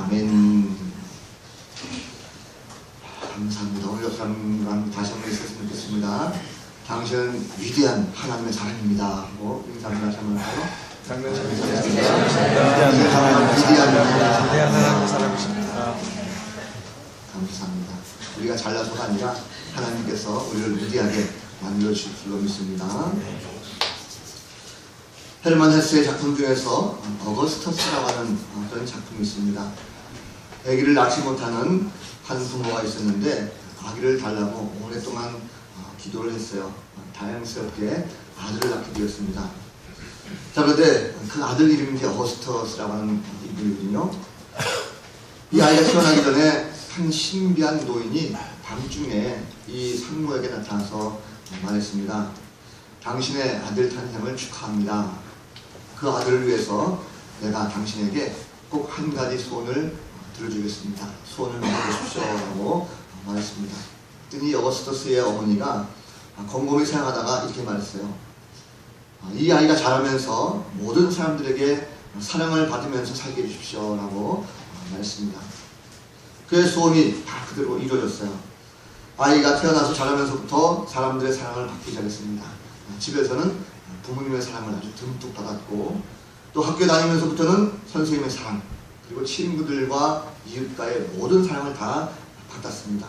아멘. 감사합니다. 오늘 역사랑 다시 한번 있었으면 좋겠습니다. 당신은 위대한 하나님의 사람입니다 하고 인사를 다시 한번 하고 위대한 하나님의 사람이십니다. 감사합니다. 우리가 잘나서가 아니라 하나님께서 우리를 위대하게 만들어주실 줄로 믿습니다. 헤르만 헤스의 작품 중에서 어거스터스라고 하는 그런 작품이 있습니다. 아기를 낳지 못하는 한 부모가 있었는데 아기를 달라고 오랫동안 기도를 했어요. 다행스럽게 아들을 낳게 되었습니다. 자, 그런데 그 아들 이름이 어거스터스라고 하는 이름이거든요. 이 아이가 태어나기 전에 한 신비한 노인이 밤중에 이 산모에게 나타나서 말했습니다. 당신의 아들 탄생을 축하합니다. 그 아들을 위해서 내가 당신에게 꼭 한 가지 소원을 들어주겠습니다. 소원을 말해주십시오 라고 말했습니다. 그랬더니 어거스터스의 어머니가 곰곰이 생각하다가 이렇게 말했어요. 이 아이가 자라면서 모든 사람들에게 사랑을 받으면서 살게 해주십시오 라고 말했습니다. 그의 소원이 다 그대로 이루어졌어요. 아이가 태어나서 자라면서부터 사람들의 사랑을 받기 시작했습니다. 집에서는 부모님의 사랑을 아주 듬뿍 받았고, 또 학교 다니면서부터는 선생님의 사랑, 그리고 친구들과 이웃과의 모든 사랑을 다 받았습니다.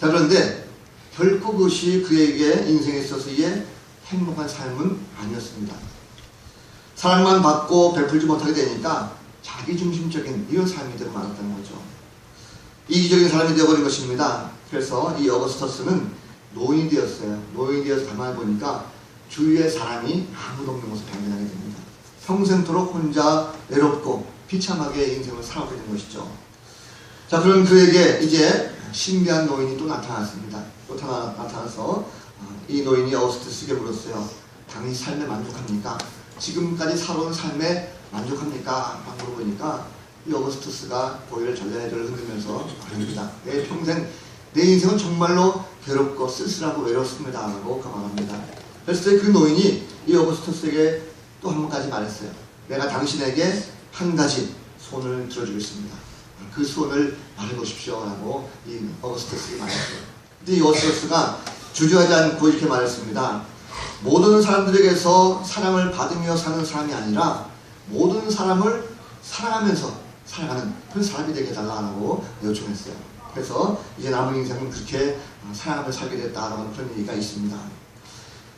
자, 그런데 결코 그것이 그에게 인생에 있어서의 행복한 삶은 아니었습니다. 사랑만 받고 베풀지 못하게 되니까 자기중심적인 이런 삶이 되고 말았다는 거죠. 이기적인 사람이 되어버린 것입니다. 그래서 이 어거스터스는 노인이 되었어요. 노인이 되어서 가만히 보니까 주위의 사람이 아무도 없는 것을 발견하게 됩니다. 평생토록 혼자 외롭고 비참하게 인생을 살아오게 된 것이죠. 자, 그런 그에게 이제 신비한 노인이 또 나타났습니다. 또 나타나서 이 노인이 어거스터스에게 물었어요. 당신 삶에 만족합니까? 지금까지 살아온 삶에 만족합니까? 막 물어보니까 이 어거스터스가 고개를 절레절레 흔들면서 말합니다. 내 평생, 내 인생은 정말로 괴롭고 쓸쓸하고 외롭습니다 라고 말합니다. 그랬을 때 그 노인이 이 어거스터스에게 또 한 가지 말했어요. 내가 당신에게 한 가지 소원을 들어주겠습니다. 그 소원을 말해보십시오 라고 이 어거스터스에게 말했어요. 근데 이 어거스터스가 주저하지 않고 이렇게 말했습니다. 모든 사람들에게서 사랑을 받으며 사는 사람이 아니라 모든 사람을 사랑하면서 살아가는 그런 사람이 되게 해달라고 요청했어요. 그래서 이제 남은 인생은 그렇게 사랑하며 살게 됐다라는 그런 얘기가 있습니다.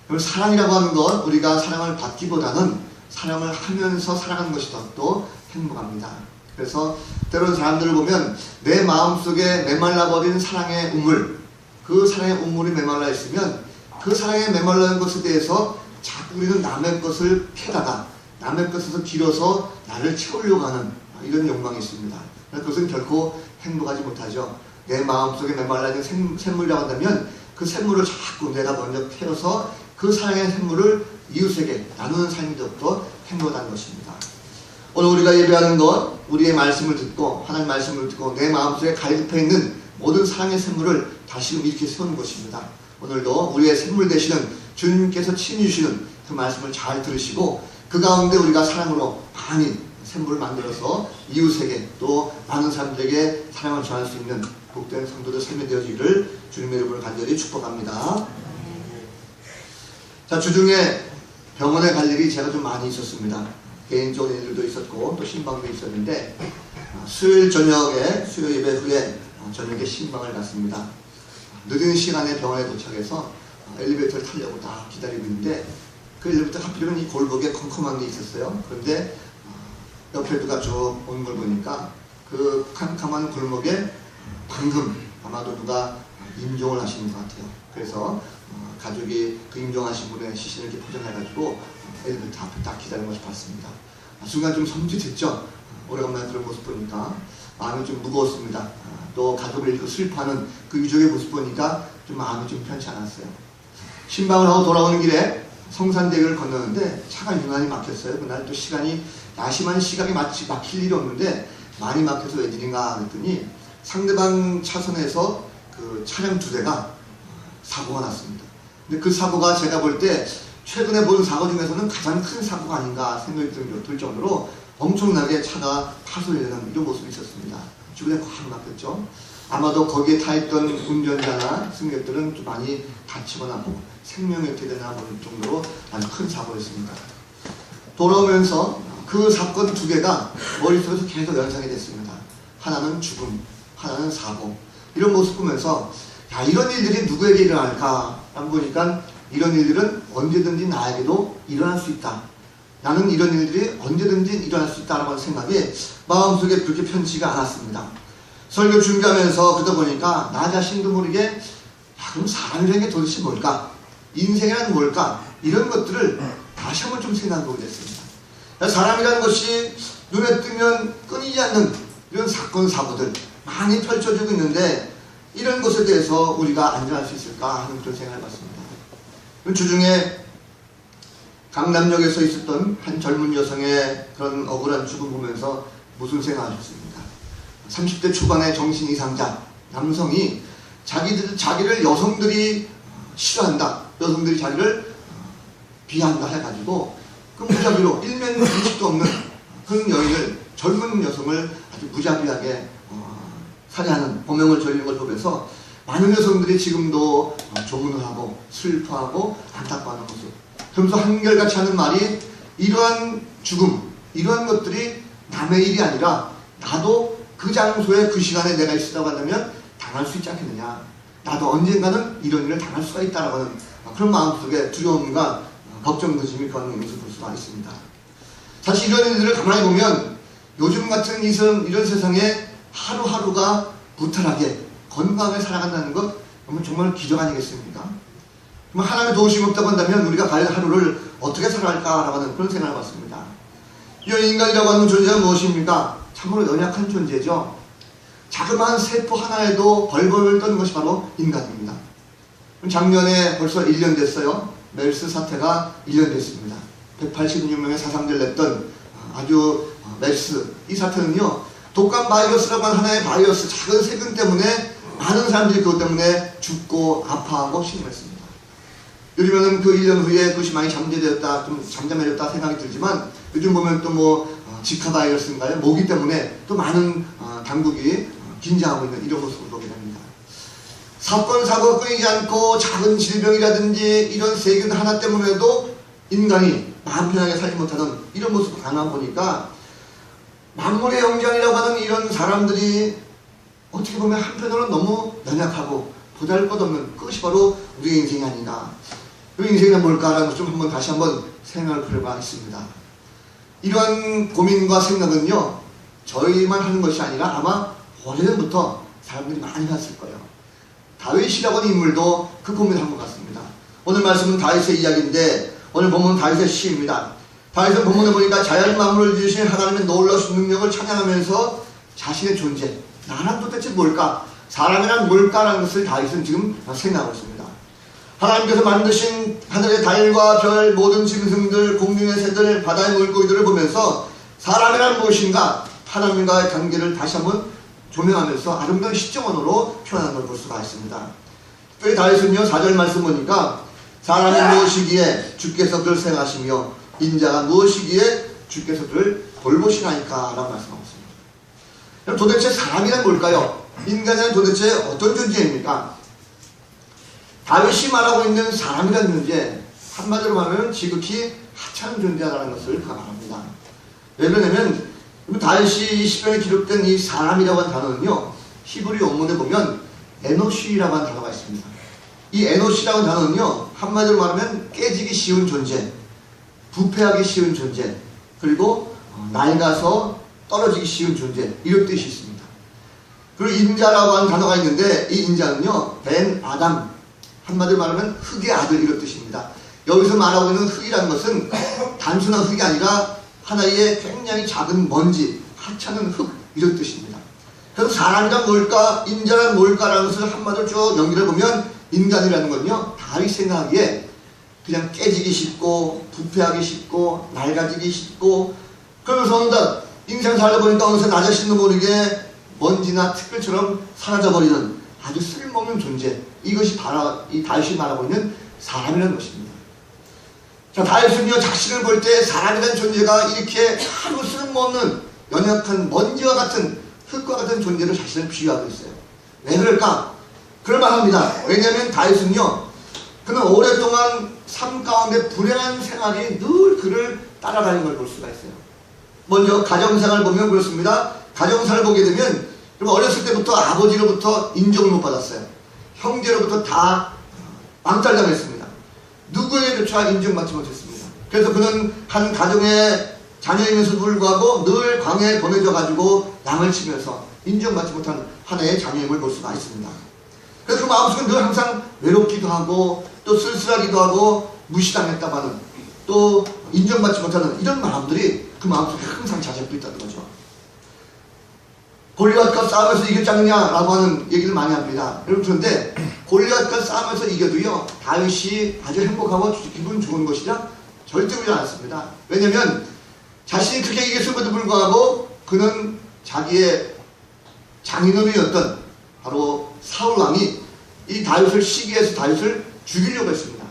그럼 사랑이라고 하는 것, 우리가 사랑을 받기보다는 사랑을 하면서 살아가는 것이 더 행복합니다. 그래서 때로는 사람들을 보면 내 마음속에 메말라버린 사랑의 우물, 그 사랑의 우물이 메말라 있으면 그 사랑에 메말라 있는 것에 대해서 자꾸 우리는 남의 것을 캐다가 남의 것에서 길어서 나를 채우려고 하는 이런 욕망이 있습니다. 그것은 결코 행복하지 못하죠. 내 마음속에 메말라 있는 샘물이라고 한다면 그 샘물을 자꾸 내가 먼저 캐어서 그 사랑의 샘물을 이웃에게 나누는 삶이 더 행복하다는 것입니다. 오늘 우리가 예배하는 것, 우리의 말씀을 듣고 하나님의 말씀을 듣고 내 마음속에 갈급해 있는 모든 사랑의 샘물을 다시금 이렇게 세우는 것입니다. 오늘도 우리의 샘물 되시는 주님께서 친히 주시는 그 말씀을 잘 들으시고 그 가운데 우리가 사랑으로 많이 샘물을 만들어서 이웃에게 또 많은 사람들에게 사랑을 전할 수 있는 복된 성도들 삶이 되어지기를 주님의 이름으로 간절히 축복합니다. 자, 주중에 병원에 갈 일이 제가 좀 많이 있었습니다. 개인적인 일들도 있었고 또 신방도 있었는데 수요일 저녁에 수요 예배 후에 저녁에 신방을 갔습니다. 늦은 시간에 병원에 도착해서 엘리베이터를 타려고 다 기다리고 있는데 그 엘리베이터 하필이면 이 골목에 컴컴한 게 있었어요. 그런데 옆에 누가 쭉 오는 걸 보니까 그 캄캄한 골목에 방금 아마도 누가 임종을 하시는 것 같아요. 그래서 가족이 그 임종하신 분의 시신을 이렇게 포장해가지고 엘리베이터 앞에 딱 기다리는 것을 봤습니다. 순간 좀 섬찟했죠. 오래간만에 그런 모습 보니까 마음이 좀 무거웠습니다. 또 가족을 잃고 슬퍼하는 그 유족의 모습 보니까 좀 마음이 좀 편치 않았어요. 신방을 하고 돌아오는 길에 성산대교를 건너는데 차가 유난히 막혔어요. 그날 또 시간이 야심한 시각이 막힐 일이 없는데 많이 막혀서 웬일인가 그랬더니 상대방 차선에서 그 차량 2대가 사고가 났습니다. 근데 그 사고가 제가 볼 때 최근에 본 사고 중에서는 가장 큰 사고가 아닌가 생각이 들 정도로 엄청나게 차가 파손되는 이런 모습이 있었습니다. 주변에 꽉 막혔죠. 아마도 거기에 타있던 운전자나 승객들은 좀 많이 다치거나 생명이 어떻게 되나 모를 정도로 아주 큰 사고였습니다. 돌아오면서 그 사건 두 개가 머릿속에서 계속 연상이 됐습니다. 하나는 죽음, 하나는 사고. 이런 모습 보면서 야, 이런 일들이 누구에게 일어날까? 라고 보니까 이런 일들은 언제든지 나에게도 일어날 수 있다. 나는 이런 일들이 언제든지 일어날 수 있다라는 생각이 마음속에 그렇게 편치가 않았습니다. 설교 준비하면서 그러다 보니까 나 자신도 모르게 야, 그럼 사람이라는 게 도대체 뭘까? 인생이란 뭘까? 이런 것들을 다시 한번 좀 생각해보게 됐습니다. 사람이라는 것이 눈에 뜨면 끊이지 않는 이런 사건, 사고들 많이 펼쳐지고 있는데 이런 것에 대해서 우리가 안전할 수 있을까 하는 그런 생각을 해봤습니다. 주중에 강남역에서 있었던 한 젊은 여성의 그런 억울한 죽음 보면서 무슨 생각하셨습니까? 30대 초반의 정신 이상자 남성이 자기를 여성들이 싫어한다, 여성들이 자기를 비한다 해가지고 그 무자비로 일면식도 없는 그런 여인을, 젊은 여성을 아주 무자비하게 살해하는 범행을 저지른 걸 보면서 많은 여성들이 지금도 조문을 하고 슬퍼하고 안타까워하는 모습. 그러면서 한결같이 하는 말이 이러한 죽음, 이러한 것들이 남의 일이 아니라 나도 그 장소에 그 시간에 내가 있으라고 한다면 당할 수 있지 않겠느냐. 나도 언젠가는 이런 일을 당할 수가 있다라고 하는 그런 마음속에 두려움과 걱정도심이 걷는 것을 볼 수가 있습니다. 사실 이런 일들을 가만히 보면 요즘 같은 이런 세상에 하루하루가 무탈하게 건강하게 살아간다는 것 정말 기적 아니겠습니까? 하나님의 도우심이 없다고 한다면 우리가 과연 하루를 어떻게 살아갈까라고 하는 그런 생각을 해봤습니다. 이 인간이라고 하는 존재가 무엇입니까? 참으로 연약한 존재죠. 자그마한 세포 하나에도 벌벌 떠는 것이 바로 인간입니다. 작년에 벌써 1년 됐어요. 메르스 사태가 1년 됐습니다. 186명의 사상자를 냈던 아주 메르스 이 사태는요, 독감 바이러스라고 하는 하나의 바이러스, 작은 세균 때문에 많은 사람들이 그것 때문에 죽고 아파하고 신음했습니다. 요즘에는 그 1년 후에 그것이 많이 잠재되었다, 좀 잠잠해졌다 생각이 들지만 요즘 보면 또 뭐 지카 바이러스인가요? 모기 때문에 또 많은 당국이 긴장하고 있는 이런 모습을 보게 됩니다. 사건, 사고 끊이지 않고 작은 질병이라든지 이런 세균 하나 때문에도 인간이 마음 편하게 살지 못하는 이런 모습을 가만 보니까 만물의 영장이라고 하는 이런 사람들이 어떻게 보면 한편으로는 너무 연약하고 보잘것없는 그것이 바로 우리의 인생이 아닌가. 우리 인생이 뭘까라는 것을 좀 다시 한번 생각을 해보려 했습니다. 이러한 고민과 생각은요, 저희만 하는 것이 아니라 아마 오래전부터 사람들이 많이 했을 거예요. 다윗이라고 하는 인물도 그 고민을 한 것 같습니다. 오늘 말씀은 다윗의 이야기인데 오늘 본문은 다윗의 시입니다. 다윗은 본문에 보니까 자연 만물을 지으신 하나님의 놀라우신 능력을 찬양하면서 자신의 존재, 나란 도대체 뭘까? 사람이란 뭘까라는 것을 다윗은 지금 생각하고 있습니다. 하나님께서 만드신 하늘의 달과 별, 모든 짐승들, 공중의 새들, 바다의 물고기들을 보면서 사람이란 무엇인가? 하나님과의 관계를 다시 한번 조명하면서 아름다운 시점원으로 표현하는 걸 볼 수가 있습니다. 특별히 다윗은요, 4절 말씀 보니까 사람이 무엇이기에 주께서 그를 생각하시며 인자가 무엇이기에 주께서 그를 돌보시나이까 라고 말씀하고 있습니다. 그럼 도대체 사람이란 뭘까요? 인간은 도대체 어떤 존재입니까? 다윗이 말하고 있는 사람이라는 존재, 한마디로 말하면 지극히 하찮은 존재라는 것을 그가 말합니다. 왜 그러냐면 다윗이 이 시편에 기록된 이 사람이라고 하는 단어는요, 히브리 원문에 보면 에노시라고 하는 단어가 있습니다. 이 에노시라고 하는 단어는요, 한마디로 말하면 깨지기 쉬운 존재, 부패하기 쉬운 존재, 그리고 낡아서 떨어지기 쉬운 존재, 이런 뜻이 있습니다. 그리고 인자라고 하는 단어가 있는데 이 인자는요, 벤 아담, 한마디로 말하면 흙의 아들, 이런 뜻입니다. 여기서 말하고 있는 흙이라는 것은 단순한 흙이 아니라 하나의 굉장히 작은 먼지, 하찮은 흙, 이런 뜻입니다. 그래서 사람이란 뭘까, 인자란 뭘까라는 것을 한마디로 쭉 연결해보면 인간이라는 건요, 다윗 생각하기에 그냥 깨지기 쉽고 부패하기 쉽고 낡아지기 쉽고, 그러면서 어느덧 인생 살다 보니까 어느새 나 자신도 모르게 먼지나 티끌처럼 사라져버리는 아주 쓸모없는 존재, 이것이 바로 이 다윗이 말하고 있는 사람이라는 것입니다. 자, 다윗은요 자신을 볼 때 사람이라는 존재가 이렇게 아무 쓸모없는 연약한 먼지와 같은 흙과 같은 존재로 자신을 비유하고 있어요. 왜 그럴까? 그럴만합니다. 왜냐하면 다윗은요 그는 오랫동안 삶 가운데 불행한 생활이 늘 그를 따라가는 걸 볼 수가 있어요. 먼저 가정생활을 보면 그렇습니다. 가정생활을 보게 되면 어렸을 때부터 아버지로부터 인정을 못 받았어요. 형제로부터 다 왕따당했습니다. 누구에게조차 인정받지 못했습니다. 그래서 그는 한 가정의 자녀이면서도 불구하고 늘 광야에 보내져 가지고 양을 치면서 인정받지 못한 하나의 자녀임을 볼 수가 있습니다. 그래서 그 마음속에 늘 항상 외롭기도 하고 또 쓸쓸하기도 하고 무시당했다고 하는 또 인정받지 못하는 이런 마음들이 그 마음속에 항상 자적도 있다는 거죠. 골리앗과 싸우면서 이겼지 않느냐라고 하는 얘기를 많이 합니다. 여러분 그런데 골리앗과 싸우면서 이겨도요 다윗이 아주 행복하고 기분 좋은 것이냐? 절대 그러지 않습니다. 왜냐하면 자신이 크게 이겼음에도 불구하고 그는 자기의 장인어른이었던 바로 사울왕이 이 다윗을 시기해서 다윗을 죽이려고 했습니다.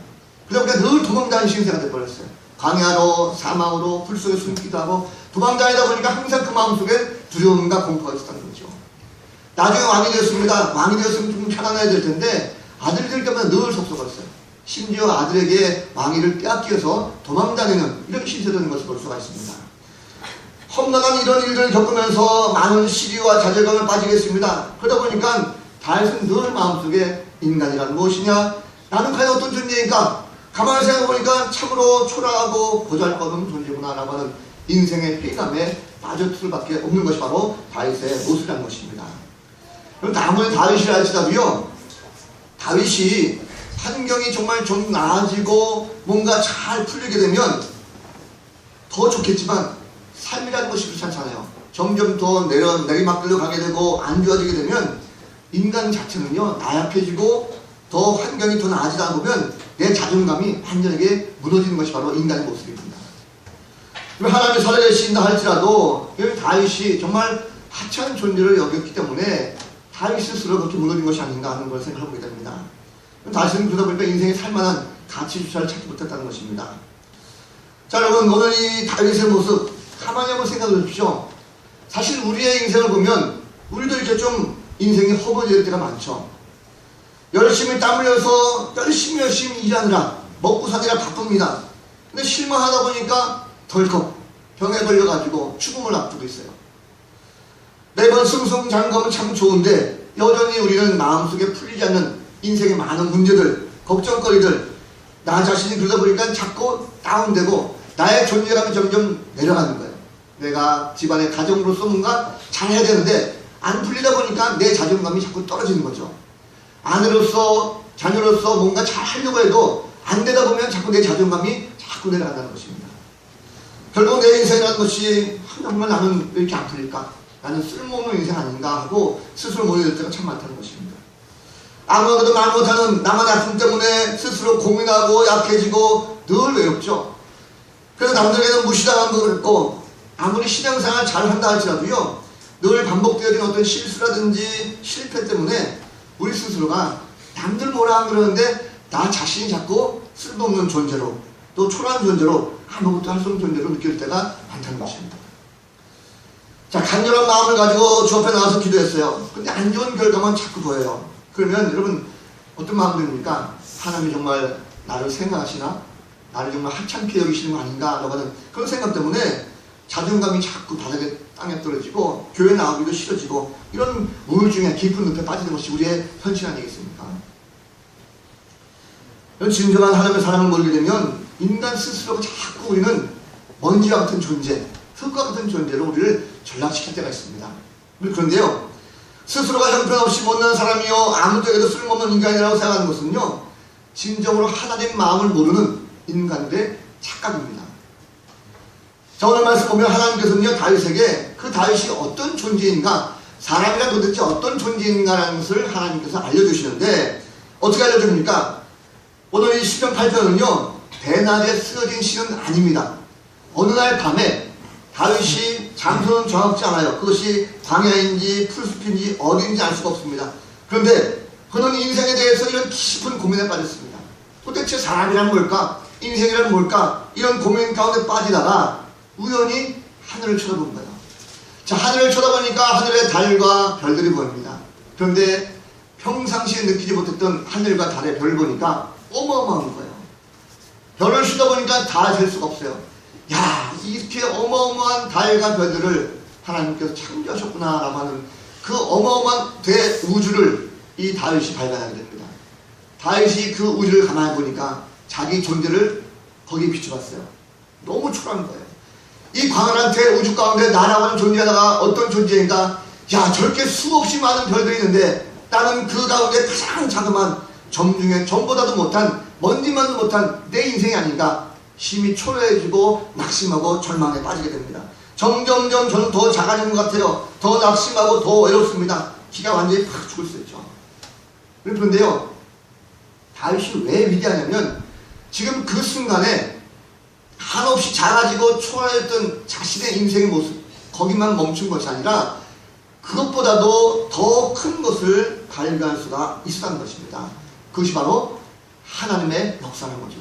그러다 보니까 늘 도망다니는 신세가 되어버렸어요. 광야로 사막으로 풀속에 숨기도 하고 도망다니다 보니까 항상 그 마음속에 두려움과 공포가 있었다는 거죠. 나중에 왕이 되었습니다. 왕이 되었으면 좀 편안해야 될 텐데 아들들 때문에 늘 속속했어요. 심지어 아들에게 왕위를 빼앗겨서 도망다니는 이런 신세가 되는 것을 볼 수가 있습니다. 험난한 이런 일들을 겪으면서 많은 시리와 좌절감에 빠지겠습니다. 그러다 보니까 다윗은 늘 마음속에 인간이란 무엇이냐? 나는 과연 어떤 존재인가? 가만히 생각해보니까 참으로 초라하고 보잘것없는 존재구나 라고 하는 인생의 회의감에 빠질 수밖에 없는 것이 바로 다윗의 모습이라는 것입니다. 그럼 아무리 다윗이라 할지라도요 다윗이 환경이 정말 좀 나아지고 뭔가 잘 풀리게 되면 더 좋겠지만 삶이라는 것이 그렇지 않잖아요. 점점 더 내리막길로 가게 되고 안 좋아지게 되면 인간 자체는요 나약해지고 더 환경이 더 나아지다 보면 내 자존감이 완전하게 무너지는 것이 바로 인간의 모습입니다. 하나님이 살아계신다 할지라도 다윗이 정말 하찮은 존재를 여겼기 때문에 다윗 스스로 그렇게 무너진 것이 아닌가 하는 걸 생각해보게 됩니다. 다윗은 그러다 보니까 인생에 살만한 가치주차를 찾지 못했다는 것입니다. 자 여러분 오늘 이 다윗의 모습 가만히 한번 생각해 보십시오. 사실 우리의 인생을 보면 우리도 이렇게 좀 인생이 허무해질 때가 많죠. 열심히 땀 흘려서 열심히 일하느라 먹고 사느라 바쁩니다. 근데 실망하다 보니까 덜컥 병에 걸려가지고 죽음을 앞두고 있어요. 매번 승승장구하면 참 좋은데 여전히 우리는 마음속에 풀리지 않는 인생의 많은 문제들, 걱정거리들 나 자신이 그러다 보니까 자꾸 다운되고 나의 존재감이 점점 내려가는 거예요. 내가 집안의 가정으로서 뭔가 잘해야 되는데 안 풀리다 보니까 내 자존감이 자꾸 떨어지는 거죠. 아내로서 자녀로서 뭔가 잘 하려고 해도 안 되다 보면 자꾸 내 자존감이 자꾸 내려간다는 것입니다. 결국 내 인생이라는 것이 정말 나는 왜 이렇게 안 풀릴까? 나는 쓸모없는 인생 아닌가 하고 스스로 모여들 때가 참 많다는 것입니다. 아무것도 말 못하는 나만 아픔 때문에 스스로 고민하고 약해지고 늘 외롭죠. 그래서 남들에게는 무시당한 것 같고 아무리 신앙생활 잘한다 할지라도요 늘 반복되어진 어떤 실수라든지 실패 때문에 우리 스스로가 남들 뭐라 안 그러는데 나 자신이 자꾸 쓸모없는 존재로 또 초라한 존재로 아무것도 할 수 없는 존재로 느낄 때가 많다는 것입니다. 자 간절한 마음을 가지고 주 앞에 나와서 기도했어요. 근데 안 좋은 결과만 자꾸 보여요. 그러면 여러분 어떤 마음 듭니까? 하나님이 정말 나를 생각하시나? 나를 정말 하찮게 여기시는 거 아닌가? 라고 하는 그런 생각 때문에 자존감이 자꾸 바닥에 땅에 떨어지고 교회 나오기도 싫어지고 이런 우울증에 깊은 늪에 빠지는 것이 우리의 현실 아니겠습니까? 진정한 하나님의 사랑을 모르게 되면 인간 스스로가 자꾸 우리는 먼지와 같은 존재, 흙과 같은 존재로 우리를 전락시킬 때가 있습니다. 그런데요 스스로가 형편없이 못난 사람이요 아무데에도 쓸모없는 인간이라고 생각하는 것은요 진정으로 하나님 마음을 모르는 인간들의 착각입니다. 자 오늘 말씀 보면 하나님께서는요 다윗에게 그 다윗이 어떤 존재인가 사람이란 도대체 어떤 존재인가라는 것을 하나님께서 알려주시는데 어떻게 알려줍니까? 오늘 이 시편 8편은요 대낮에 쓰여진 시는 아닙니다. 어느 날 밤에 다윗이 장소는 정확지 않아요. 그것이 광야인지 풀숲인지 어딘지 알 수가 없습니다. 그런데 그는 인생에 대해서 이런 깊은 고민에 빠졌습니다. 도대체 사람이란 뭘까? 인생이란 뭘까? 이런 고민 가운데 빠지다가 우연히 하늘을 쳐다본 거예요. 자, 하늘을 쳐다보니까 하늘에 달과 별들이 보입니다. 그런데 평상시에 느끼지 못했던 하늘과 달의 별을 보니까 어마어마한 거예요. 별을 쏘다 보니까 다 셀 수가 없어요. 야, 이렇게 어마어마한 달과 별들을 하나님께서 창조하셨구나 라고 하는 그 어마어마한 대우주를 이 다윗이 발견하게 됩니다. 다윗이 그 우주를 가만히 보니까 자기 존재를 거기에 비춰봤어요. 너무 초라한 거예요. 이 광활한 대우주 가운데 나라고 하는 존재하다가 어떤 존재인가? 야, 저렇게 수없이 많은 별들이 있는데 나는 그 가운데 가장 자그마한 점 중에 점보다도 못한, 먼지만도 못한 내 인생이 아닌가? 심히 초라해지고 낙심하고 절망에 빠지게 됩니다. 점점점 저는 더 작아지는 것 같아요. 더 낙심하고 더 외롭습니다. 기가 완전히 팍 죽을 수 있죠. 그런데요, 다윗이 왜 위대하냐면 지금 그 순간에 한없이 작아지고 초라했던 자신의 인생의 모습, 거기만 멈춘 것이 아니라 그것보다도 더 큰 것을 발견할 수가 있었다는 것입니다. 그것이 바로 하나님의 역사라는 거죠.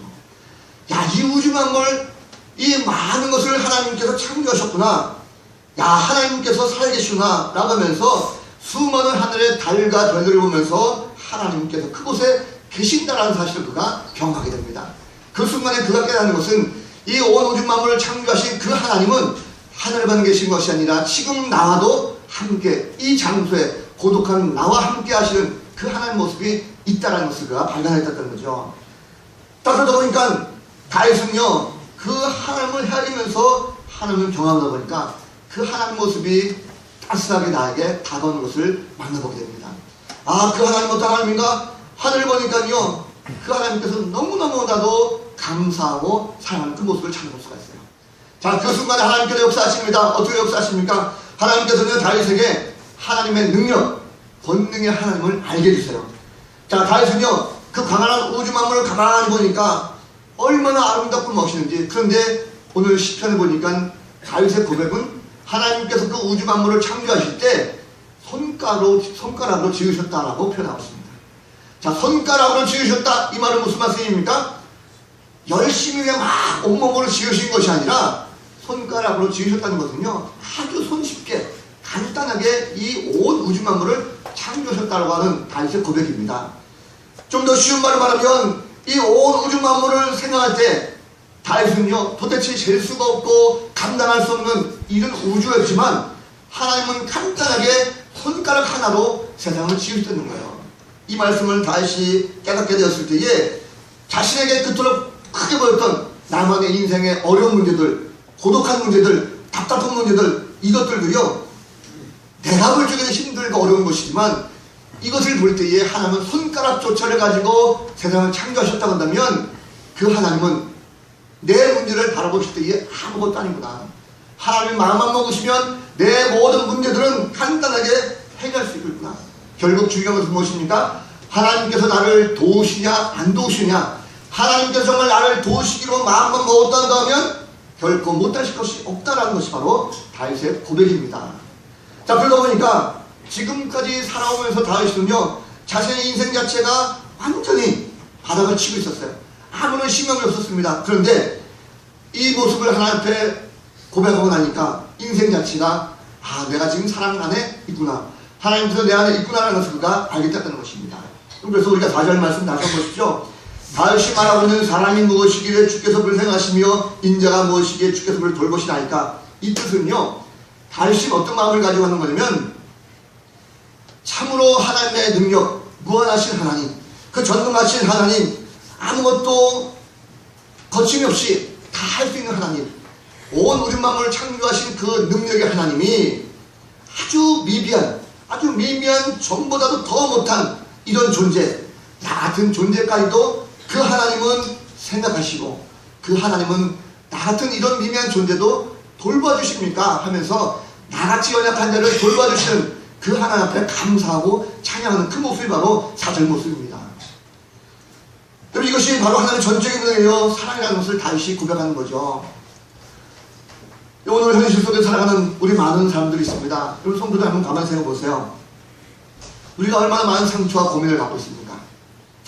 야, 이 우주 만물, 이 많은 것을 하나님께서 창조하셨구나. 야, 하나님께서 살아계시구나 라고 하면서 수많은 하늘의 달과 별들을 보면서 하나님께서 그곳에 계신다라는 사실을 그가 경험하게 됩니다. 그 순간에 그가 깨닫는 것은 이 온 우주 만물을 창조하신 그 하나님은 하늘만 계신 것이 아니라 지금 나와도 함께 이 장소에 고독한 나와 함께 하시는 그 하나님 모습이 있다는 것을 그가 발견했다는 거죠. 따라서 보니까 다윗은요, 그 하나님을 헤아리면서 하나님을 경험하다 보니까 그 하나님 모습이 따스하게 나에게 다가오는 것을 만나보게 됩니다. 아, 그 하나님 어떤 하나님인가? 하늘을 보니까요, 그 하나님께서 너무너무나도 감사하고 사랑하는 그 모습을 찾아볼 수가 있어요. 자, 그 순간에 하나님께서 역사하십니다. 어떻게 역사하십니까? 하나님께서는 다윗에게 하나님의 능력, 권능의 하나님을 알게 해주세요. 자, 다윗은요, 그 광활한 우주 만물을 가만히 보니까 얼마나 아름답고 멋있는지. 그런데 오늘 시편을 보니까 다윗의 고백은 하나님께서 그 우주 만물을 창조하실 때 손가락으로 지으셨다라고 표현하고 있습니다. 자, 손가락으로 지으셨다, 이 말은 무슨 말씀입니까? 열심히 막 온몸으로 지으신 것이 아니라 손가락으로 지으셨다는 것은요, 아주 손쉽게 간단하게 이 온 우주 만물을 창조하셨다고 하는 다윗의 고백입니다. 좀 더 쉬운 말로 말하면 이 온 우주 만물을 생각할 때 다윗은요, 도대체 잴 수가 없고 감당할 수 없는 이런 우주였지만 하나님은 간단하게 손가락 하나로 세상을 지으셨다는 거예요. 이 말씀을 다윗이 깨닫게 되었을 때에 자신에게 그토록 크게 보였던 나만의 인생의 어려운 문제들, 고독한 문제들, 답답한 문제들, 이것들도요, 내가 볼 적에는 힘들고 어려운 것이지만 이것을 볼 때에 하나님은 손가락조차를 가지고 세상을 창조하셨다고 한다면 그 하나님은 내 문제를 바라보실 때에 아무것도 아니구나. 하나님 마음만 먹으시면 내 모든 문제들은 간단하게 해결할 수 있겠구나. 결국 중요한 것은 무엇입니까? 하나님께서 나를 도우시냐 안 도우시냐, 하나님께서 정말 나를 도우시기로 마음만 먹었다 하면 결코 못하실 것이 없다라는 것이 바로 다윗의 고백입니다. 자, 그러다 보니까 지금까지 살아오면서 다윗은요, 자신의 인생 자체가 완전히 바닥을 치고 있었어요. 아무런 희망이 없었습니다. 그런데 이 모습을 하나님 앞에 고백하고 나니까 인생 자체가, 아, 내가 지금 사랑 안에 있구나, 하나님께서 내 안에 있구나라는 것을 그가 알게 됐다는 것입니다. 그래서 우리가 4절 말씀 다시 한번 보십시오. 다윗이 말하고 있는 사람이 무엇이기에 주께서 그를 생각하시며 인자가 무엇이기에 주께서 그를 돌보시나이까. 이 뜻은요, 다윗이 어떤 마음을 가지고 하는 거냐면 참으로 하나님의 능력, 무한하신 하나님, 그 전능하신 하나님, 아무것도 거침이 없이 다 할 수 있는 하나님, 온 우주 만물을 창조하신 그 능력의 하나님이 아주 미비한 전보다도 더 못한 이런 존재, 나 같은 존재까지도 그 하나님은 생각하시고 그 하나님은 나 같은 이런 미미한 존재도 돌봐주십니까? 하면서 나같이 연약한 자를 돌봐주시는 그 하나님 앞에 감사하고 찬양하는 그 모습이 바로 4절 모습입니다. 여러분, 이것이 바로 하나님의 전적인 은혜요, 사랑이라는 것을 다윗이 고백하는 거죠. 오늘 현실 속에 살아가는 우리 많은 사람들이 있습니다. 여러분, 성도들 한번 가만히 생각해 보세요. 우리가 얼마나 많은 상처와 고민을 갖고 있습니까?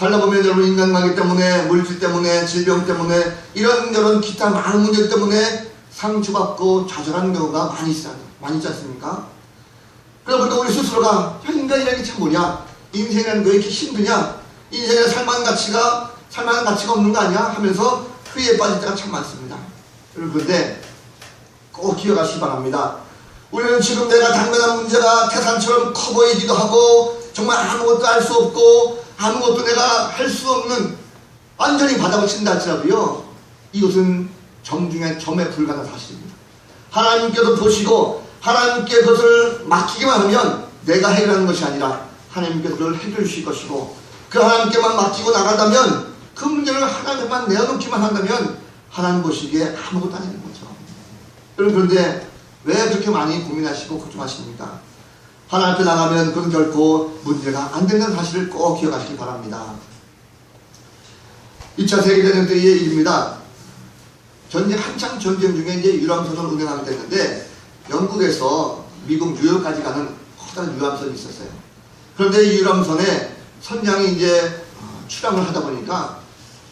살다 보면 여러분 인간관계 때문에, 물질 때문에, 질병 때문에, 이런 기타 많은 문제 때문에 상처받고 좌절하는 경우가 많이 있지 않습니까? 그러다 보니까 우리 스스로가 인간이라는 게 참 뭐냐? 인생이라는 게 왜 이렇게 힘드냐? 인생에 살만한 가치가 없는 거 아니야? 하면서 회의에 빠질 때가 참 많습니다. 그런데 꼭 기억하시기 바랍니다. 우리는 지금 내가 당면한 문제가 태산처럼 커 보이기도 하고 정말 아무것도 알 수 없고 아무것도 내가 할 수 없는 완전히 바닥을 친다 할지라도요, 이것은 정중에 점에 불과한 사실입니다. 하나님께서 보시고 하나님께 그것을 맡기기만 하면 내가 해결하는 것이 아니라 하나님께서 그걸 해결해 주실 것이고, 그 하나님께만 맡기고 나간다면, 그 문제를 하나님만 내어놓기만 한다면 하나님 보시기에 아무것도 아닌 거죠. 여러분, 그런데 왜 그렇게 많이 고민하시고 걱정하십니까? 하나님 앞에 나가면 그건 결코 문제가 안 된다는 사실을 꼭 기억하시기 바랍니다. 2차 세계대전 때의 일입니다. 한창 전쟁 중에 이제 유람선을 운행하게 됐는데, 영국에서 미국 뉴욕까지 가는 커다란 유람선이 있었어요. 그런데 이 유람선에 선장이 이제 출항을 하다 보니까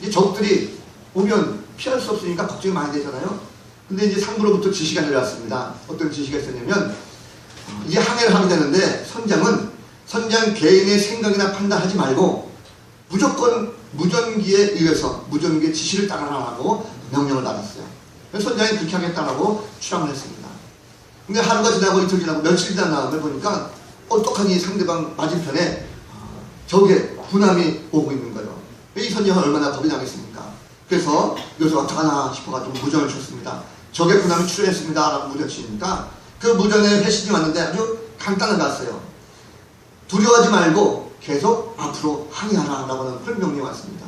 이제 적들이 오면 피할 수 없으니까 걱정이 많이 되잖아요. 근데 이제 상부로부터 지시가 내려왔습니다. 어떤 지시가 있었냐면, 이제 항해를 하게 되는데 선장 개인의 생각이나 판단하지 말고 무조건 무전기에 의해서 무전기의 지시를 따라라고 명령을 받았어요. 그래서 선장이 그렇게 하겠다라고 출항을 했습니다. 근데 하루가 지나고 이틀 지나고 며칠 지난 다음에 보니까 똑똑하니 상대방 맞은편에 적의 군함이 오고 있는 거예요. 이 선장은 얼마나 겁이 나겠습니까? 그래서 이것을 어떡하나 싶어가지고 무전을 쳤습니다. 적의 군함이 출현했습니다 라고 무전을 치니까 그 무전에 회신이 왔는데 아주 간단하게 왔어요. 두려워하지 말고 계속 앞으로 항해하라 라고 하는 그런 명령이 왔습니다.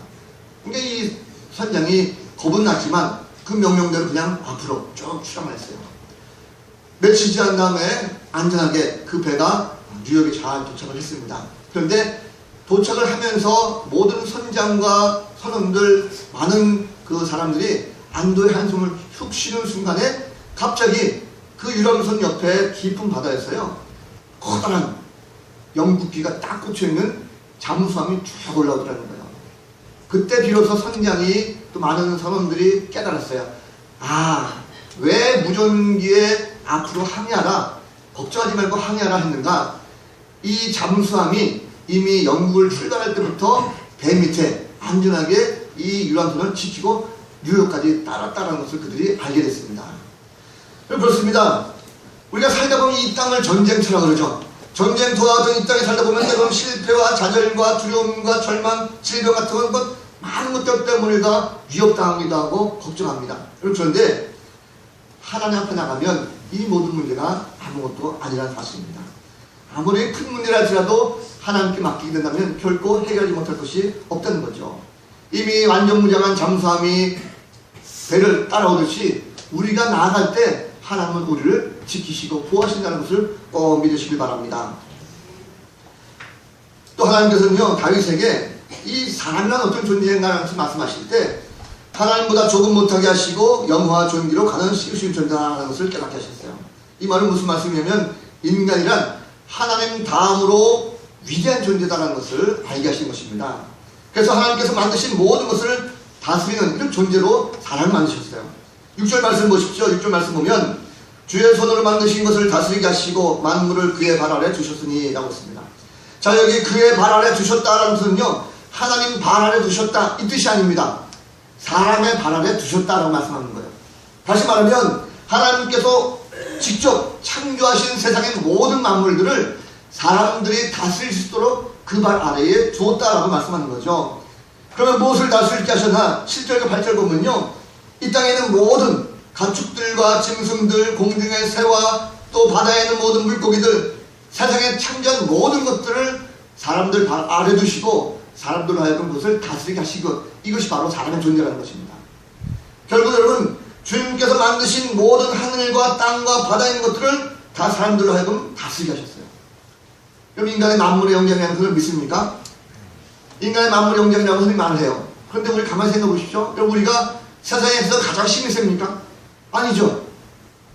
그러니까 이 선장이 겁은 났지만 그 명령대로 그냥 앞으로 쭉 출항을 했어요. 며칠 지난 다음에 안전하게 그 배가 뉴욕에 잘 도착을 했습니다. 그런데 도착을 하면서 모든 선장과 선원들, 많은 그 사람들이 안도의 한숨을 훅 쉬는 순간에 갑자기 그 유람선 옆에 깊은 바다에서요, 커다란 영국기가 딱 꽂혀있는 잠수함이 쭉 올라오더라는 거예요. 그때 비로소 선장이 또 많은 선원들이 깨달았어요. 왜 무전기에 앞으로 항해하라, 걱정하지 말고 항해하라 했는가? 이 잠수함이 이미 영국을 출발할 때부터 배 밑에 안전하게 이 유람선을 지키고 뉴욕까지 따랐다는 것을 그들이 알게 됐습니다. 그렇습니다. 우리가 살다 보면 이 땅을 전쟁터라고 그러죠. 전쟁터와 같은 이 땅에 살다 보면 때로는 실패와 좌절과 두려움과 절망, 질병 같은 것, 많은 것들 때문에 우리가 위협당하기도 하고 걱정합니다. 그런데 하나님 앞에 나가면 이 모든 문제가 아무것도 아니라는 사실입니다. 아무리 큰 문제라 할지라도 하나님께 맡기게 된다면 결코 해결하지 못할 것이 없다는 거죠. 이미 완전 무장한 잠수함이 배를 따라오듯이 우리가 나아갈 때 하나님은 우리를 지키시고 보호하신다는 것을 꼭 믿으시길 바랍니다. 또 하나님께서는요, 다윗에게 이 사람이란 어떤 존재인가라는 말씀하실 때 하나님보다 조금 못하게 하시고 영화와 존귀로 가는 쉬우신 존재라는 것을 깨닫게 하셨어요. 이 말은 무슨 말씀이냐면 인간이란 하나님 다음으로 위대한 존재다라는 것을 알게 하신 것입니다. 그래서 하나님께서 만드신 모든 것을 다스리는 이런 존재로 사람을 만드셨어요. 6절 말씀 보십시오. 6절 말씀 보면 주의 손으로 만드신 것을 다스리게 하시고 만물을 그의 발 아래 두셨으니 라고 했습니다. 자, 여기 그의 발 아래 두셨다라는 것은요, 하나님 발 아래 두셨다 이 뜻이 아닙니다. 사람의 발 아래 두셨다라고 말씀하는 거예요. 다시 말하면 하나님께서 직접 창조하신 세상의 모든 만물들을 사람들이 다스릴 수 있도록 그 발 아래에 두었다라고 말씀하는 거죠. 그러면 무엇을 다스리게 하셨나? 7절과 8절 보면요, 이 땅에 있는 모든 가축들과 짐승들, 공중의 새와 또 바다에 있는 모든 물고기들, 세상에 창조한 모든 것들을 사람들 발 아래 두시고 사람들로 하여금 그것을 다스리게 하시고, 이것이 바로 사람의 존재라는 것입니다. 결국 여러분, 주님께서 만드신 모든 하늘과 땅과 바다에 있는 것들을 다 사람들로 하여금 다스리게 하셨어요. 그럼 인간의 만물의 영장이라는 것을 믿습니까? 인간의 만물의 영장이라고 흔히 말을 해요. 그런데 우리 가만히 생각해 보십시오. 여러분, 우리가 세상에서 가장 힘이 셉니까? 아니죠.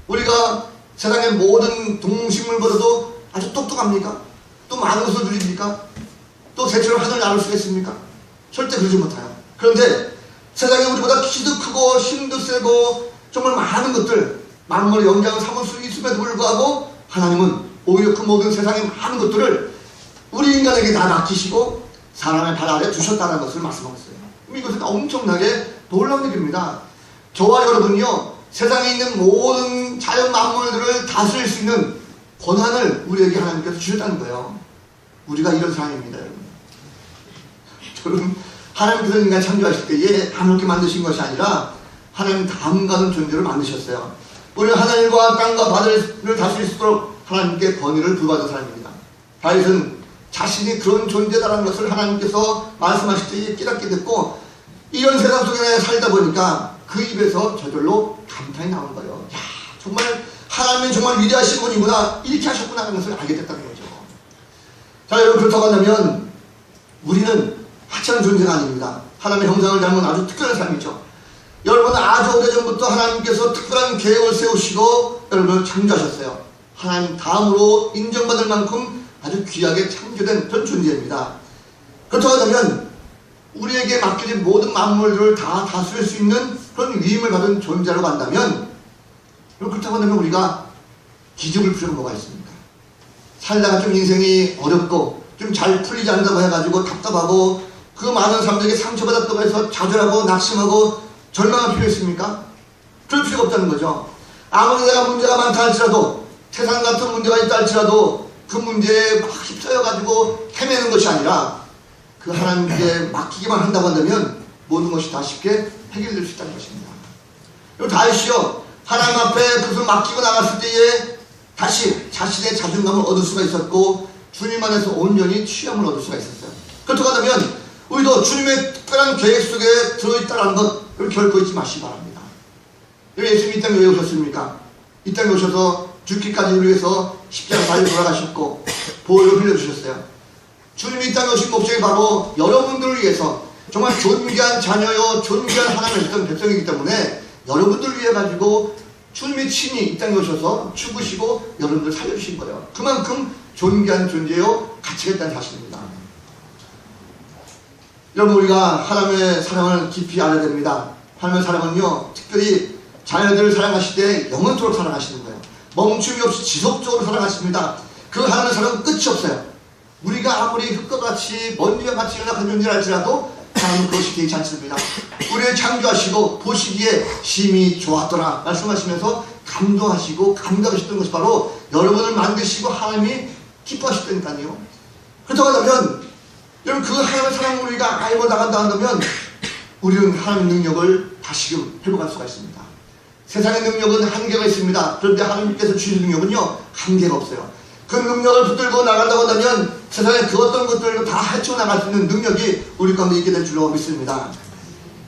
우리가 세상의 모든 동식물보다도 아주 똑똑합니까? 또 많은 것을 누립니까? 또 새처럼 하늘을 나를 수 있습니까? 절대 그러지 못해요. 그런데 세상에 우리보다 키도 크고 힘도 세고 정말 많은 것들, 만물의 영장을 삼을 수 있음에도 불구하고 하나님은 오히려 그 모든 세상의 많은 것들을 우리 인간에게 다 맡기시고 사람의 발 아래 두셨다는 것을 말씀하고 있어요. 이것은 엄청나게 놀라운 일입니다. 저와 여러분이요, 세상에 있는 모든 자연 만물들을 다스릴 수 있는 권한을 우리에게 하나님께서 주셨다는 거예요. 우리가 이런 사람입니다, 여러분. 저는 하나님께서 인간 창조하실 때에 아무렇게 만드신 것이 아니라 하나님 다음가는 존재를 만드셨어요. 우리 하늘과 땅과 바다를 다스릴 수 있도록 하나님께 권위를 부여받은 사람입니다. 다윗은 자신이 그런 존재다라는 것을 하나님께서 말씀하실 때에 깨닫게 됐고, 이런 세상 속에 살다 보니까 그 입에서 저절로 감탄이 나온 거예요. 야, 정말 하나님은 정말 위대하신 분이구나, 이렇게 하셨구나 하는 것을 알게 됐다는 거죠. 자, 여러분, 그렇다고 한다면 우리는 하찮은 존재가 아닙니다. 하나님의 형상을 닮은 아주 특별한 삶이죠. 여러분은 아주 오래전부터 하나님께서 특별한 계획을 세우시고 여러분을 창조하셨어요. 하나님 다음으로 인정받을 만큼 아주 귀하게 창조된 그런 존재입니다. 그렇다고 한다면 우리에게 맡겨진 모든 만물들을 다 다스릴 수 있는 그런 위임을 받은 존재라고 한다면, 그렇다고 한다면 우리가 기죽을 필요가 뭐가 있습니까? 살다가 좀 인생이 어렵고 좀 잘 풀리지 않는다고 해가지고 답답하고 그 많은 사람들에게 상처받았다고 해서 좌절하고 낙심하고 절망할 필요 있습니까? 그럴 필요가 없다는 거죠. 아무리 내가 문제가 많다 할지라도, 세상 같은 문제가 있다 할지라도 그 문제에 막 휩싸여가지고 헤매는 것이 아니라 그 하나님께 맡기기만 한다고 한다면 모든 것이 다 쉽게 해결될 수 있다는 것입니다. 그리고 다윗이요, 하나님 앞에 그것을 맡기고 나갔을 때에 다시 자신의 자존감을 얻을 수가 있었고 주님 안에서 온전히 취함을 얻을 수가 있었어요. 그렇다고 한다면 우리도 주님의 특별한 계획 속에 들어있다는 것을 결코 잊지 마시기 바랍니다. 예수님이 이 땅에 왜 오셨습니까? 이 땅에 오셔서 죽기까지 위해서 십자가 달려 돌아가셨고 보혈을 흘려주셨어요. 주님이 이 땅에 오신 목적이 바로 여러분들을 위해서 정말 존귀한 자녀요, 존귀한 하나님의 했던 백성이기 때문에 여러분들을 위해 가지고 주님이 친히 이 땅에 오셔서 죽으시고 여러분들 살려주신 거예요. 그만큼 존귀한 존재요, 가치가 있다는 사실입니다. 여러분, 우리가 하나님의 사랑을 깊이 알아야 됩니다. 하나님의 사랑은요, 특별히 자녀들을 사랑하실 때 영원토록 사랑하시는 거예요. 멈춤이 없이 지속적으로 사랑하십니다. 그 하나님의 사랑은 끝이 없어요. 우리가 아무리 흙과 같이 먼지와 같이 연락한 존재를 할지라도 하나님은 그것이 되지 않습니다. 우리를 창조하시고 보시기에 심히 좋았더라 말씀하시면서 감동하시고 감격하셨던 것이 바로 여러분을 만드시고 하나님이 기뻐하셨다니까요. 그렇다고 한다면 여러분, 그 하나님의 사랑을 우리가 알고 나간다 한다면 우리는 하나님의 능력을 다시금 회복할 수가 있습니다. 세상의 능력은 한계가 있습니다. 그런데 하나님께서 주신 능력은요, 한계가 없어요. 그 능력을 붙들고 나간다고 한다면 세상의 그 어떤 것들도 다 헤쳐나갈 수 있는 능력이 우리 가운데 있게 될 줄로 믿습니다.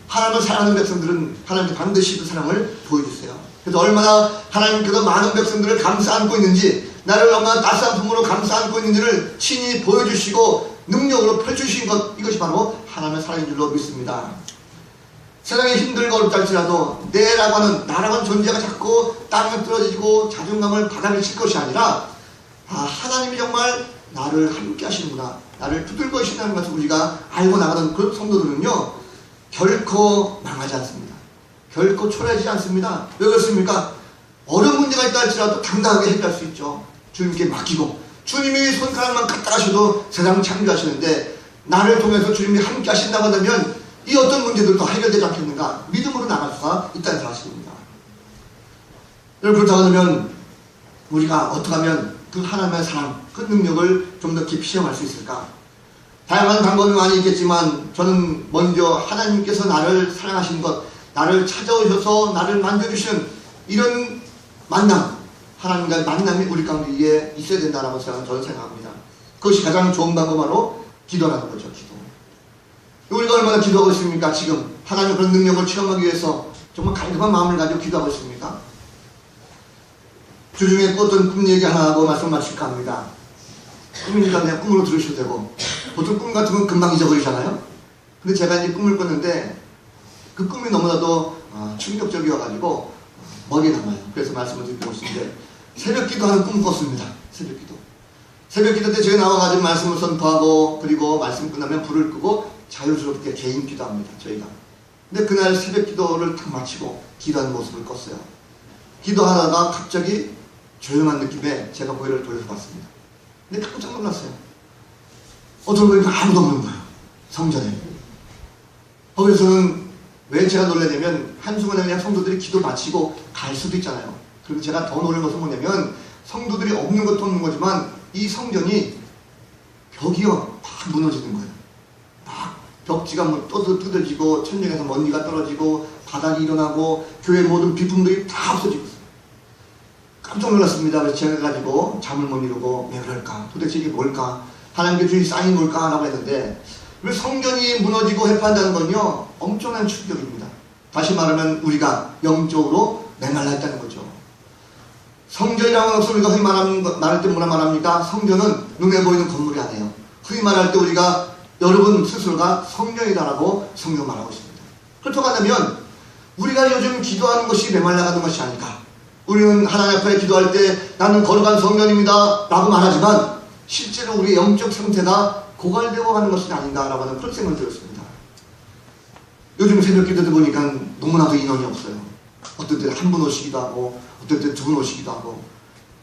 하나님을 사랑하는 백성들은 하나님께 반드시 그 사랑을 보여주세요. 그래서 얼마나 하나님께서 많은 백성들을 감싸 안고 있는지, 나를 얼마나 따스한 품으로 감싸 안고 있는지를 친히 보여주시고 능력으로 펼쳐주신 것, 이것이 바로 하나님의 사랑인 줄로 믿습니다. 세상에 힘들고 어렵다 할지라도 내라고 하는, 나라고 하는 존재가 자꾸 땅에 떨어지고 자존감을 바닥에 칠 것이 아니라, 하나님이 정말 나를 함께 하시는구나, 나를 붙들고 계신다는 것을 우리가 알고 나가는 그 성도들은요, 결코 망하지 않습니다. 결코 초라하지 않습니다. 왜 그렇습니까? 어려운 문제가 있다 할지라도 당당하게 해결할 수 있죠. 주님께 맡기고, 주님이 손가락만 갖다 하셔도 세상을 창조하시는데 나를 통해서 주님이 함께 하신다고 한다면 이 어떤 문제들도 해결되지 않겠는가? 믿음으로 나갈 수가 있다는 사실입니다. 여러분, 그렇다고 하면 우리가 어떻게 하면 그 하나님의 사랑, 그 능력을 좀 더 깊이 시험할 수 있을까? 다양한 방법이 많이 있겠지만 저는 먼저 하나님께서 나를 사랑하신 것, 나를 찾아오셔서 나를 만져주시는 이런 만남, 하나님과의 만남이 우리 가운데 있어야 된다고 저는 생각합니다. 그것이 가장 좋은 방법으로 기도라는 거죠. 기도. 우리가 얼마나 기도하고 있습니까? 지금 하나님의 그런 능력을 체험하기 위해서 정말 갈급한 마음을 가지고 기도하고 있습니다. 주중에 꿨던 꿈 얘기 하나 하고 말씀 마칠까 합니다. 꿈이니까 그냥 꿈으로 들으셔도 되고, 보통 꿈 같은 건 금방 잊어버리잖아요. 근데 제가 이제 꿈을 꿨는데 그 꿈이 너무나도 충격적이어가지고 머리에 남아요. 그래서 말씀을 드리고 있는데, 새벽 기도하는 꿈을 꿨습니다. 새벽 기도. 새벽 기도 때 제가 나와가지고 말씀을 선포하고, 그리고 말씀 끝나면 불을 끄고 자유스럽게 개인 기도합니다. 저희가. 근데 그날 새벽 기도를 딱 마치고 기도하는 모습을 껐어요. 기도하다가 갑자기 조용한 느낌에 제가 고개를 돌려서 봤습니다. 근데 깜짝 놀랐어요. 어떤 보니까 아무도 없는 거예요. 성전에. 거기서는 왜 제가 놀라냐면 한순간에 그냥 성도들이 기도 마치고 갈 수도 있잖아요. 그리고 제가 더 놀란 것은 뭐냐면 성도들이 없는 것도 없는 거지만 이 성전이 벽이요 막 무너지는 거예요. 막 벽지가 뜯어지고 천장에서 먼지가 떨어지고 바닥이 일어나고 교회 모든 비품들이 다 없어지고 있어요. 깜짝 놀랐습니다. 그래서 제가 가지고 잠을 못 이루고 왜 그럴까? 도대체 이게 뭘까? 하나님께 주신 사인이 뭘까? 라고 했는데 왜 성전이 무너지고 해파한다는 건요 엄청난 충격입니다. 다시 말하면 우리가 영적으로 메말라 있다는 거죠. 성전이라는 것을 우리가 흔히 말할 때 뭐라 말합니까? 성전은 눈에 보이는 건물이 아니에요. 흔히 말할 때 우리가 여러분 스스로가 성전이다라고 성경 말하고 있습니다. 그렇다고 한다면 우리가 요즘 기도하는 것이 메말라가는 것이 아닐까? 우리는 하나님 앞에 기도할 때 나는 거룩한 성전입니다 라고 말하지만 실제로 우리의 영적 상태가 고갈되어 가는 것은 아닌가라고 하는 그런 생각을 들었습니다. 요즘 새벽 기도도 보니까 너무나도 인원이 없어요. 어떨 때 한 분 오시기도 하고 어떨 때 두 분 오시기도 하고.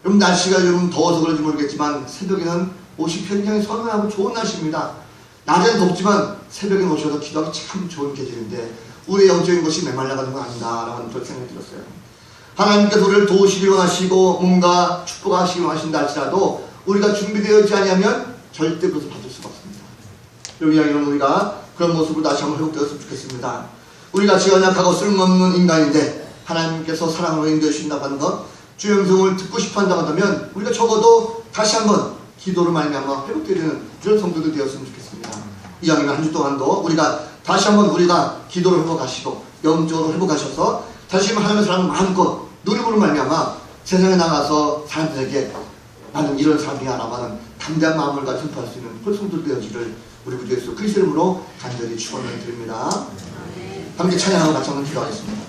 여러분 날씨가 좀 더워서 그런지 모르겠지만 새벽에는 옷이 굉장히 선선하고 좋은 날씨입니다. 낮에는 덥지만 새벽에 오셔서 기도하기 참 좋은 계절인데 우리의 영적인 것이 메말라가는 건 아닌가라고 하는 그런 생각이 들었어요. 하나님께서 우리를 도우시길 원하시고 뭔가 축복하시길 원하신다 할지라도 우리가 준비되어 있지 않으면 절대 그것을 받을 수가 없습니다. 여기 이야기는 우리가 그런 모습을 다시 한번 회복되었으면 좋겠습니다. 우리가 연약하고 쓸모없는 인간인데 하나님께서 사랑으로 인도해 주신다고 하는 것, 주의 음성을 듣고 싶어 한다고 한다면 우리가 적어도 다시 한번 기도를 말미암아 회복되는 그런 성도들 되었으면 좋겠습니다. 이왕이면 한 주 동안도 우리가 다시 한번 우리가 기도를 회복하시고 영적으로 회복하셔서 다시 한번 하나님의 사랑을 마음껏 누림으로 말미암아 세상에 나가서 사람들에게 나는 이런 사람이야 라고 하는 담대한 마음을 가지고 전파할 수 있는 그런 성도들 되어지를 우리 구주 예수 그리스도 이름으로 간절히 축원을 드립니다. 함께 찬양하고 같이 한번 기도하겠습니다.